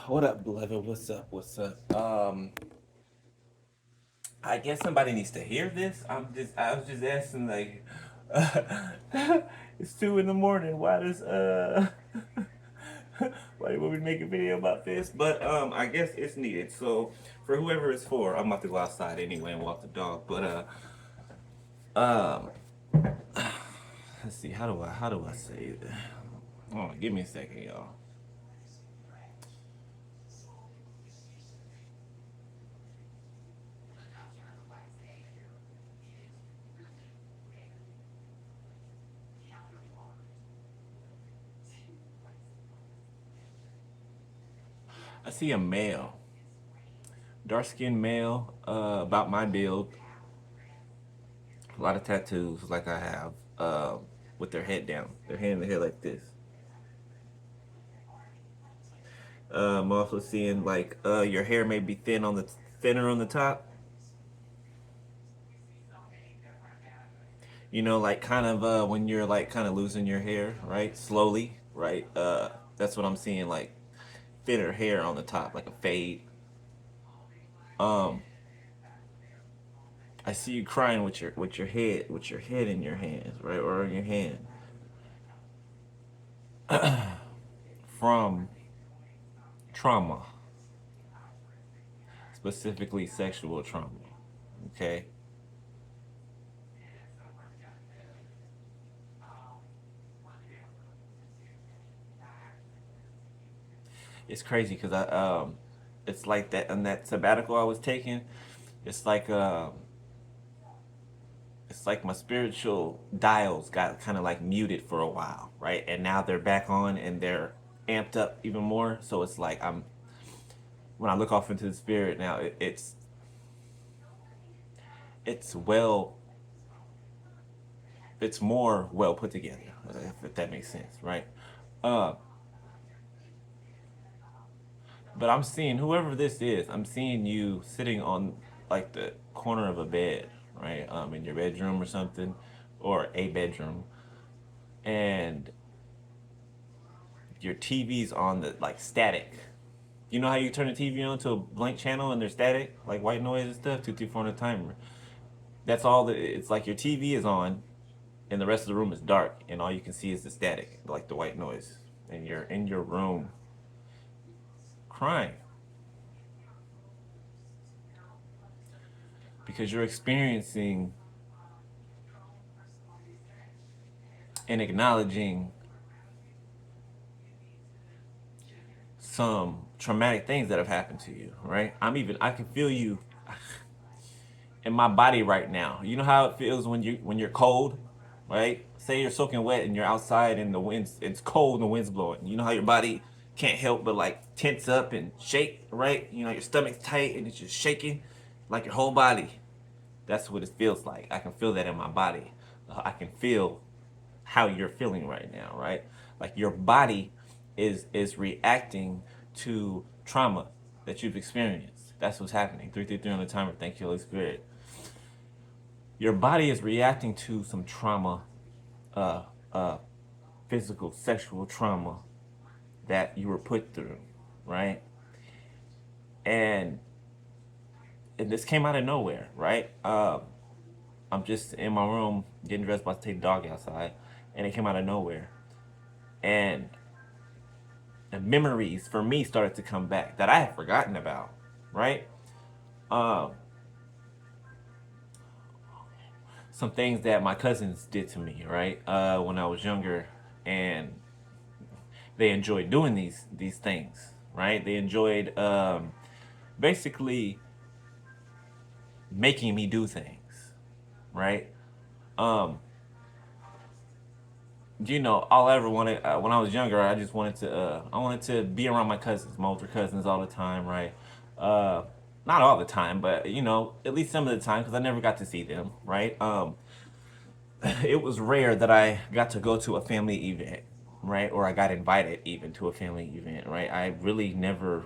What up, beloved? What's up? I guess somebody needs to hear this. I was just asking, like, it's 2 in the morning. Why does why do you want me to make a video about this? But I guess it's needed. So for whoever it's for, I'm about to go outside anyway and walk the dog. But um, let's see. How do I say it? Hold on, give me a second, y'all. I see a male, dark skinned male, about my build, a lot of tattoos like I have, with their head down, their hand in the head like this. I'm also seeing like your hair may be thinner on the top. You know, like kind of when you're like kind of losing your hair, right? Slowly, right? That's what I'm seeing, like thinner hair on the top, like a fade. Um, I see you crying with your head in your hands, right, or in your hand, from trauma, specifically sexual trauma. Okay. It's crazy because it's like that on that sabbatical I was taking. It's like it's like my spiritual dials got kind of like muted for a while, right? And now they're back on and they're amped up even more. So it's like I'm when I look off into the spirit now, it's well, it's more well put together, if that makes sense, right? Uh, but I'm seeing whoever this is, I'm seeing you sitting on like the corner of a bed, right? In your bedroom or something, or a bedroom, and your TV's on the like static. You know how you turn the TV on to a blank channel and there's static, like white noise and stuff, 234 on the timer. That's all that it's like. Your TV is on, and the rest of the room is dark, and all you can see is the static, like the white noise, and you're in your room crying because you're experiencing and acknowledging some traumatic things that have happened to you, right? I can feel you in my body right now. You know how it feels when you're cold, right? Say you're soaking wet and you're outside and the winds it's cold and the wind's blowing. You know how your body can't help but like tense up and shake, right? You know your stomach's tight and it's just shaking, like your whole body. That's what it feels like. I can feel that in my body. I can feel how you're feeling right now, right? Like your body is reacting to trauma that you've experienced. That's what's happening. 333 on the timer. Thank you, Holy Spirit. Your body is reacting to some trauma, uh, uh, physical, sexual trauma that you were put through, right? And and this came out of nowhere, right? I'm just in my room getting dressed, about to take the dog outside, and it came out of nowhere. And the memories for me started to come back that I had forgotten about, right? Um, some things that my cousins did to me, right? When I was younger, and they enjoyed doing these things, right? They enjoyed basically making me do things, right? Um, all I ever wanted when I was younger, I just wanted to I wanted to be around my cousins, my older cousins, all the time, right? Uh, Not all the time, but at least some of the time, because I never got to see them, right? It was rare that I got to go to a family event, right? Or I got invited even to a family event, right? I really never,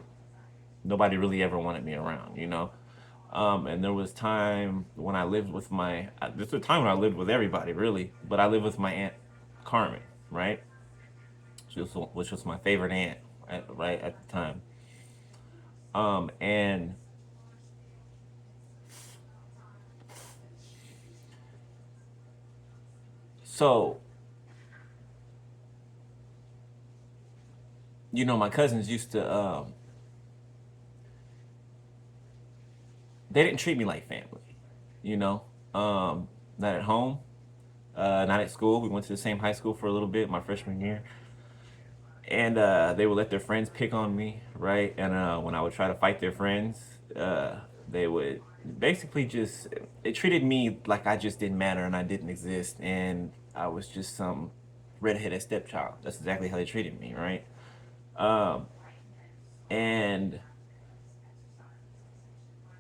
nobody really ever wanted me around. And there was time when I lived with there's a time when I lived with everybody, really, but I lived with my aunt Carmen, right? Which was my favorite aunt, right at the time. And so, my cousins used to, they didn't treat me like family, you know, not at home, not at school. We went to the same high school for a little bit, my freshman year. And they would let their friends pick on me, right? And when I would try to fight their friends, they would basically just, they treated me like I just didn't matter and I didn't exist and I was just some redheaded stepchild. That's exactly how they treated me, right? Um, and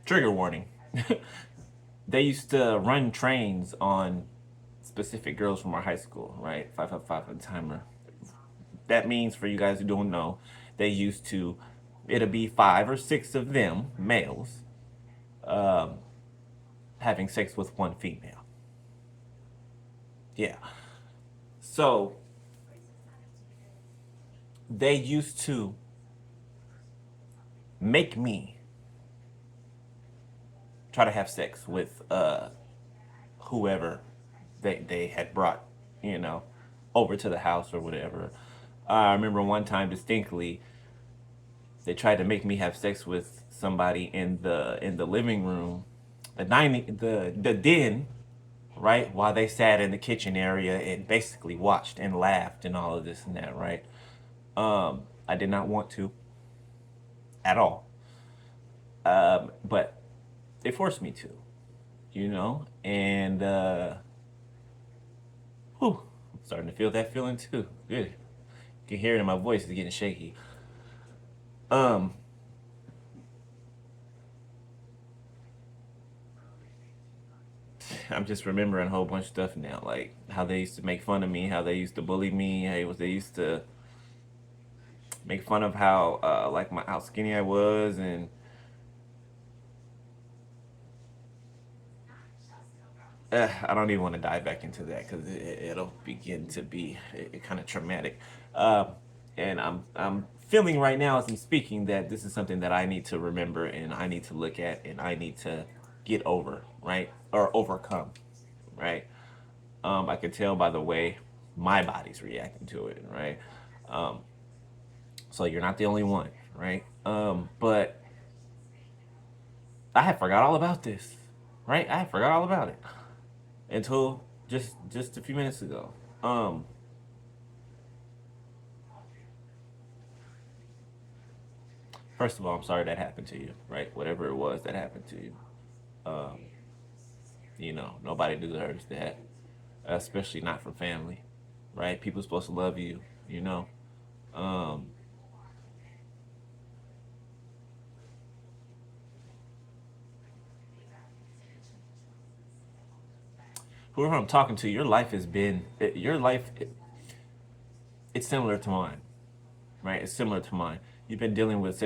trigger warning. They used to run trains on specific girls from our high school, right? 555 and timer. That means, for you guys who don't know, they used to, it'll be 5 or 6 of them, males, um, having sex with one female. Yeah. So they used to make me try to have sex with whoever they had brought, you know, over to the house or whatever. I remember one time distinctly, they tried to make me have sex with somebody in the living room, the den, right? While they sat in the kitchen area and basically watched and laughed and all of this and that, right? I did not want to at all, but they forced me to, and whew, I'm starting to feel that feeling too. Good, you can hear it in my voice; it's getting shaky. Um, I'm just remembering a whole bunch of stuff now, like how they used to make fun of me, how they used to bully me, how they used to make fun of how like how skinny I was, and I don't even want to dive back into that because it'll begin to be kind of traumatic. Um, and I'm feeling right now as I'm speaking that this is something that I need to remember and I need to look at and I need to get over, right, or overcome, right. I can tell by the way my body's reacting to it, right. Um, so you're not the only one, right. But I had forgot all about this, right. I had forgot all about it until just a few minutes ago. Um, First of all, I'm sorry that happened to you, right? Whatever it was that happened to you. Um, Nobody deserves that, especially not from family, right? People supposed to love you, you know. Um, Whoever I'm talking to, your life has been, it's similar to mine, right? It's similar to mine. You've been dealing with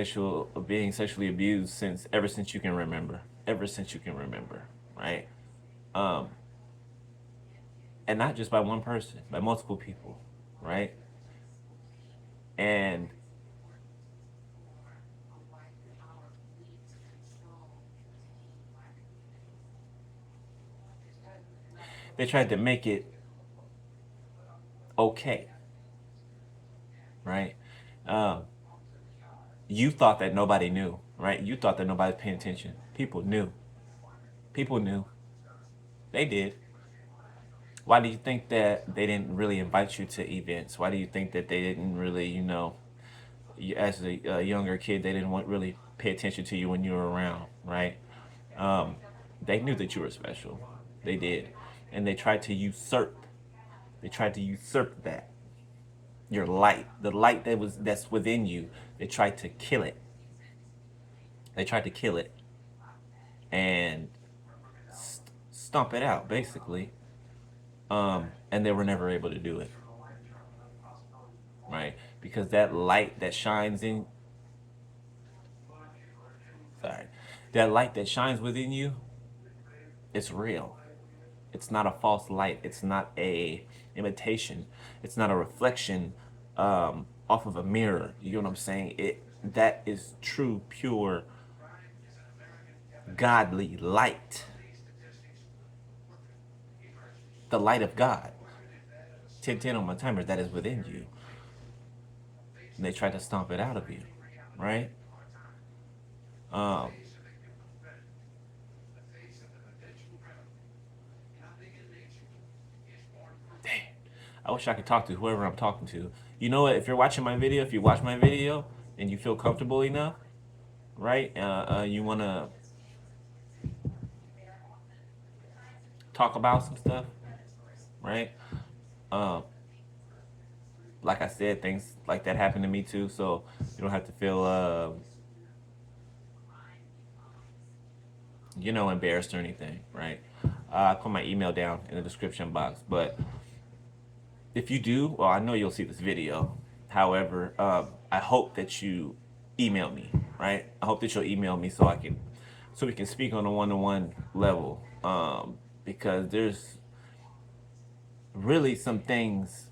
being sexually abused ever since you can remember, ever since you can remember, right? Um, and not just by one person, by multiple people, right? And they tried to make it okay, right? Um, you thought that nobody knew, right? You thought that nobody was paying attention. People knew. People knew. They did. Why do you think that they didn't really invite you to events? Why do you think that they didn't really, as a younger kid, they didn't want really pay attention to you when you were around, right? Um, they knew that you were special. They did, and they tried to usurp. They tried to usurp that your light, the light that's within you. They tried to kill it. They tried to kill it and stomp it out, basically. And they were never able to do it, right? Because that light that shines in, sorry, that light that shines within you, it's real. It's not a false light. It's not a imitation. It's not a reflection. off of a mirror. You know what I'm saying? That is true, pure, godly light. The light of God. 1010 on my timer, that is within you. And they try to stomp it out of you, right? Um, Dang. I wish I could talk to whoever I'm talking to. You know what? If you're watching my video, if you watch my video and you feel comfortable enough, right? You want to talk about some stuff, right? Um, like I said, things like that happen to me too, so you don't have to feel, embarrassed or anything, right? I put my email down in the description box, but if you do, well, I know you'll see this video. However, I hope that you email me, right? I hope that you'll email me so we can speak on a one-to-one level, because there's really some things,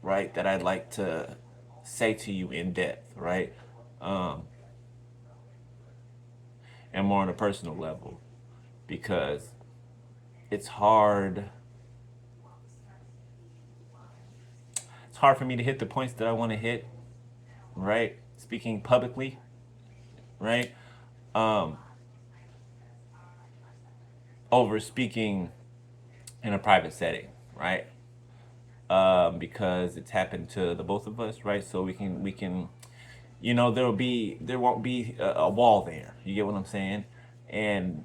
right, that I'd like to say to you in depth, right, um, and more on a personal level, because it's hard. It's hard for me to hit the points that I want to hit, right? Speaking publicly, right? Um, Over speaking in a private setting, right? Because it's happened to the both of us, right? So we can, there won't be a wall there. You get what I'm saying? And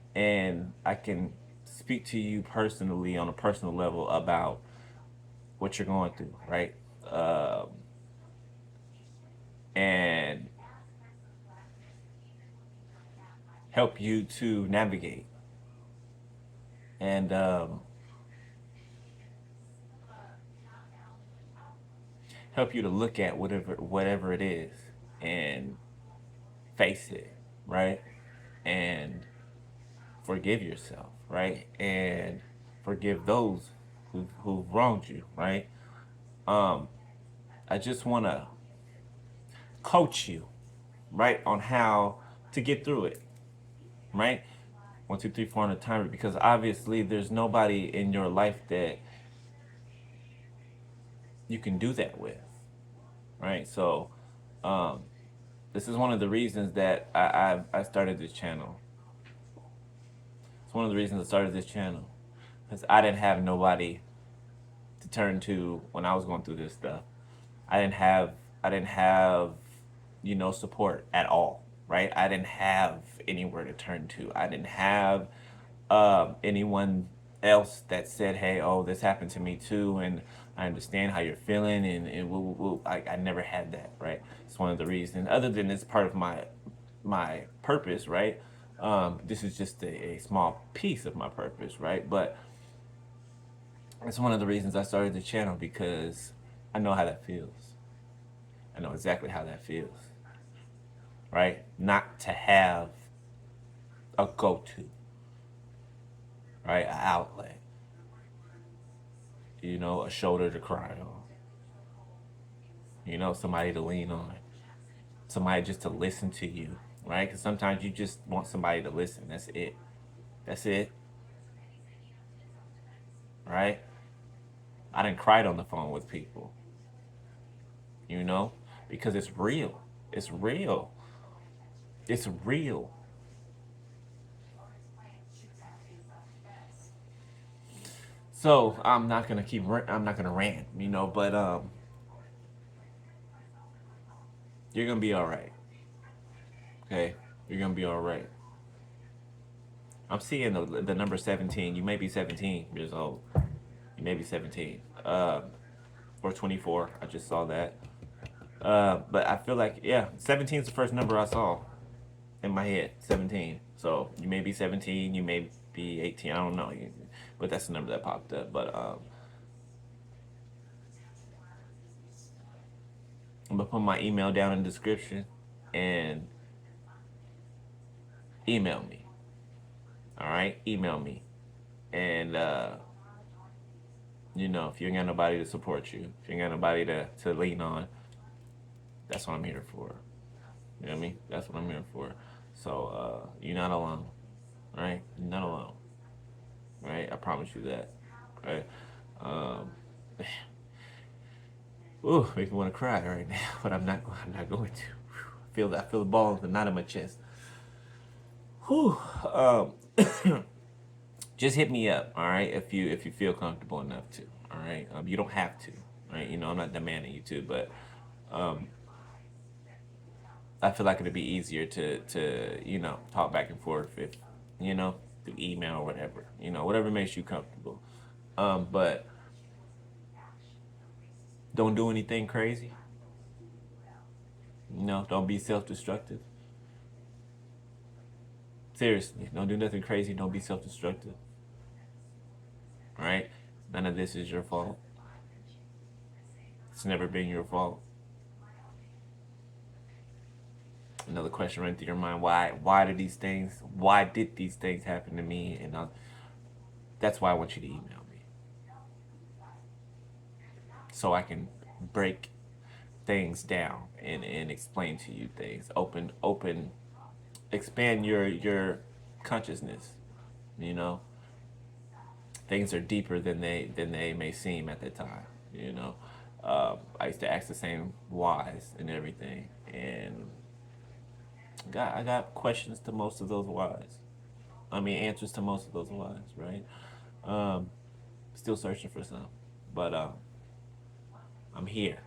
I can speak to you personally on a personal level about what you're going through, right? Um, and help you to navigate and help you to look at whatever it is and face it, right? And forgive yourself, right? And forgive those who've wronged you, right? Um, I just want to coach you, right, on how to get through it, right? 1, 2, 3, 4 on the timer, because obviously there's nobody in your life that you can do that with, right? So, um, this is one of the reasons that I started this channel. It's one of the reasons I started this channel, because I didn't have nobody to turn to when I was going through this stuff. I didn't have I didn't have support at all, right? I didn't have anywhere to turn to. I didn't have anyone else that said, "Hey, oh, this happened to me too, and I understand how you're feeling." And I never had that, right? It's one of the reasons. Other than it's part of my purpose, right? This is just a small piece of my purpose, right? But it's one of the reasons I started the channel, because I know how that feels. I know exactly how that feels, right? Not to have a go to, right? An outlet, a shoulder to cry on, somebody to lean on, somebody just to listen to you, right? Because sometimes you just want somebody to listen. That's it. That's it, right? I done cried on the phone with people, you know, because it's real. It's real. It's real. So I'm not gonna rant, but you're gonna be all right. Okay, you're gonna be all right. I'm seeing the number 17. You may be 17 years old. You may be 17. Or 24. I just saw that. But I feel like, yeah, 17 is the first number I saw in my head. 17. So you may be 17. You may be 18. I don't know. But that's the number that popped up. But I'm gonna put my email down in the description and email me. All right, email me, and You know, if you ain't got nobody to support you, if you ain't got nobody to lean on, that's what I'm here for. You know what I mean? That's what I'm here for. So you're not alone, right? You're not alone, right? I promise you that, right? Um, ooh, make me want to cry right now, but I'm not. I'm not going to. I feel that. I feel the ball in the knot in my chest. Whew. Um, just hit me up, all right? If you feel comfortable enough to, all right. You don't have to, right? You know, I'm not demanding you to, but I feel like it'd be easier to talk back and forth if through email or whatever, whatever makes you comfortable. But don't do anything crazy. Don't be self-destructive. Seriously, don't do nothing crazy. Don't be self-destructive. All right? None of this is your fault. It's never been your fault. Another question running through your mind: Why did these things happen to me? And that's why I want you to email me so I can break things down and explain to you things. Open, expand your consciousness. You know, things are deeper than they may seem at the time. You know, I used to ask the same whys and everything, and I got questions to most of those whys. I mean, answers to most of those whys, right? Um, Still searching for some, but I'm here.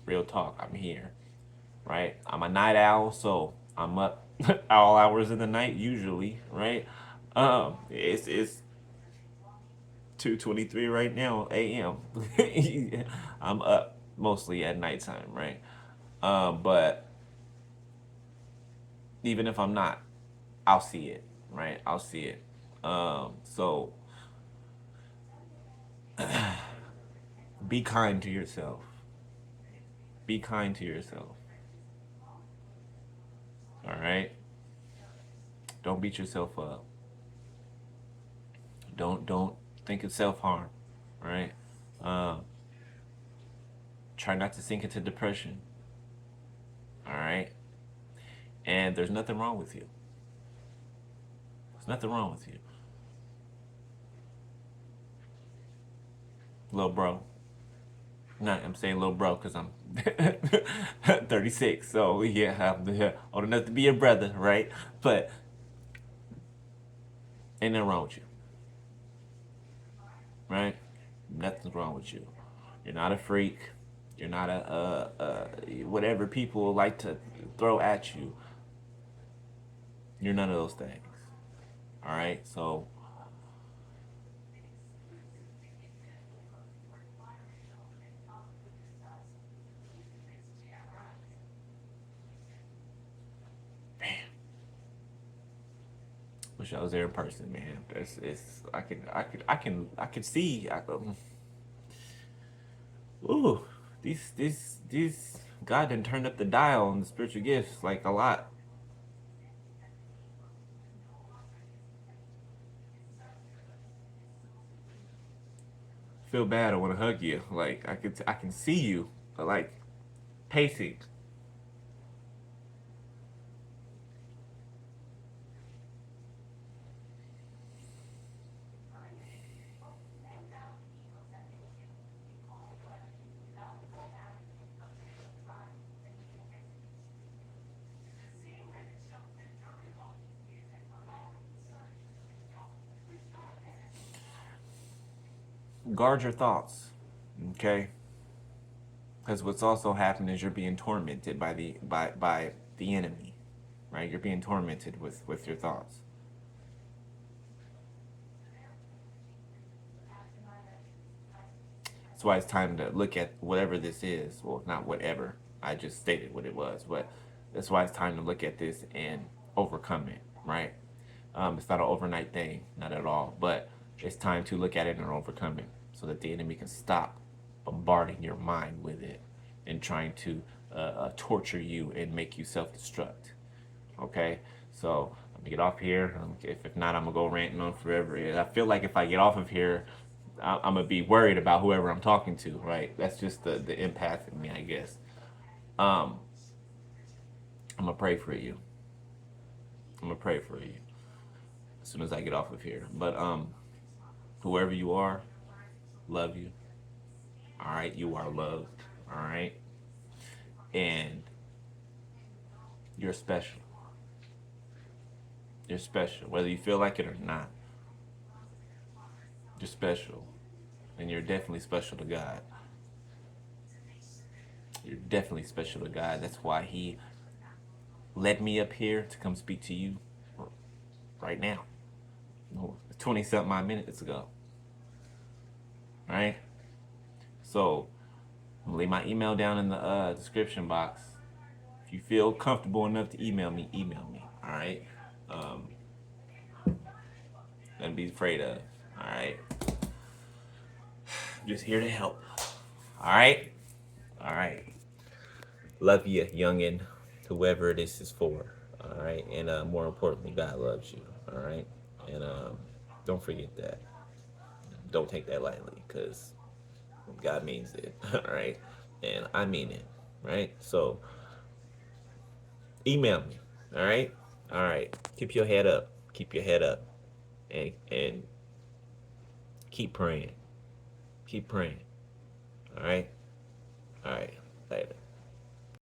Real talk, I'm here, right? I'm a night owl, so I'm up all hours of the night usually, right? It's 2:23 right now a.m. I'm up mostly at nighttime, right? But even if I'm not, I'll see it, right? I'll see it. So be kind to yourself. Be kind to yourself. All right. Don't beat yourself up. Don't think of self harm. Right. Um, Try not to sink into depression. All right. And there's nothing wrong with you. There's nothing wrong with you, little bro. Not I'm saying little bro because I'm 36. So yeah, I'm old enough to be your brother, right? But ain't nothing wrong with you, right? Nothing's wrong with you. You're not a freak. You're not whatever people like to throw at you. You're none of those things. All right. So wish I was there in person, man. It's I can see. Ooh, these God done turned up the dial on the spiritual gifts like a lot. Feel bad. I want to hug you. Like I can see you, like pacing. Guard your thoughts, okay? Because what's also happening is you're being tormented by the enemy, right? You're being tormented with your thoughts. That's why it's time to look at whatever this is. Well, not whatever. I just stated what it was, but that's why it's time to look at this and overcome it, right? It's not an overnight thing, not at all. But it's time to look at it and overcome it so that the enemy can stop bombarding your mind with it and trying to torture you and make you self destruct. Okay? So Get off here. If not, I'm gonna go ranting on forever. And I feel like if I get off of here, I'm gonna be worried about whoever I'm talking to. Right? That's just the empath in me, I guess. Um, I'm gonna pray for you. I'm gonna pray for you as soon as I get off of here. But whoever you are, love you. All right, you are loved. All right, and you're special. You're special, whether you feel like it or not. You're special, and you're definitely special to God. You're definitely special to God. That's why He led me up here to come speak to you right now. 20 something odd minutes ago. Right? So, I'm gonna leave my email down in the description box. If you feel comfortable enough to email me, email me. All right? Um, Nothing to be afraid of. All right? I'm just here to help. All right? All right. Love you, youngin, whoever this is for. All right, and more importantly, God loves you. All right, and don't forget that. Don't take that lightly, because God means it. All right, and I mean it. Right, so email me. All right, all right. Keep your head up. Keep your head up, and keep praying. Keep praying. All right, all right. Later.